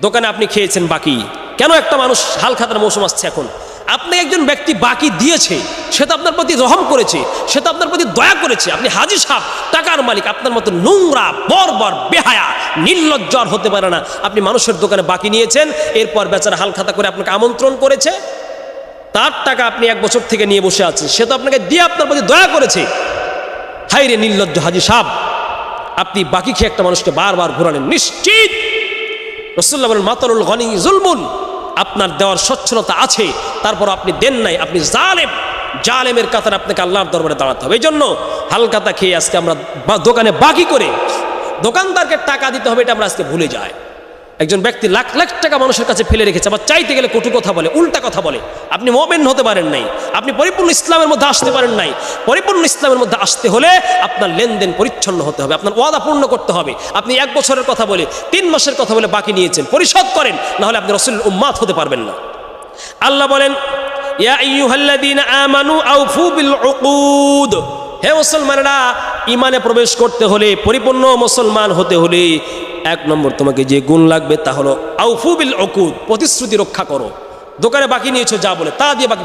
দোকানে আপনি খেয়েছেন বাকি। কেন একটা মানুষ হাল খাতার মৌসুম আসছে এখন, আপনি একজন ব্যক্তি বাকি দিয়েছে, সে তো আপনার প্রতি রহম করেছে, সে তো আপনার প্রতি দয়া করেছে। আপনি হাজি সাহেব, টাকার মালিক, আপনার মতো নোংরা বর্বর বেহায়া নির্লজ্জ আর হতে পারে না। আপনি মানুষের দোকানে বাকি নিয়েছেন, এরপর বেচারা হাল খাতা করে আপনাকে আমন্ত্রণ করেছে, তার টাকা আপনি 1 বছর থেকে নিয়ে বসে আছেন, সে তো আপনাকে দিয়ে আপনার প্রতি দয়া করেছে। হাই রে নির্লজ্জ হাজি সাহেব, আপনি বাকি খেয়ে একটা মানুষকে বারবার ঘোরালেন। নিশ্চিত রাসূলুল্লাহ বলেন মাতালুল গনি জুলমুন, আপনার দেওয়ার সচ্ছলতা আছে, তারপর আপনি দেন নাই, আপনি জালেম। জালেমের কাতারে আপনাকে আল্লাহর দরবারে দাঁড়াতে হবে। এই জন্য হালকাতা খেয়ে আজকে আমরা দোকানে বাকি করে দোকানদারকে টাকা দিতে হবে, এটা আমরা আজকে ভুলে যাই। একজন ব্যক্তি লাখ লাখ টাকা মানুষের কাছে ফেলে রেখেছে, আবার চাইতে গেলে কটু কথা বলে, উল্টা কথা বলে। আপনি মুমিন হতে পারেন নাই, আপনি পরিপূর্ণ ইসলামের মধ্যে আসতে পারেন নাই। পরিপূর্ণ ইসলামের মধ্যে আসতে হলে আপনার লেনদেন পরিচ্ছন্ন হতে হবে, আপনার ওয়াদা পূর্ণ করতে হবে। আপনি 1 বছরের কথা বলে 3 মাসের কথা বলে বাকি নিয়েছেন, পরিশোধ করেন, না হলে আপনি রাসূলুল উম্মাত হতে পারবেন না। আল্লাহ বলেন ইয়া আইয়ুহাল্লাযীনা আমানু আউফু বিল উকুদ, হে মুসলমানেরা, ইমানে প্রবেশ করতে হলে, পরিপূর্ণ মুসলমান হতে হলে 1 নম্বর তোমাকে যে গুণ লাগবে তা হলো আউফু বিল উকুদ, প্রতিশ্রুতি রক্ষা করো। দোকানে বাকি নিয়েছো যা বলে তা দিয়ে বাকি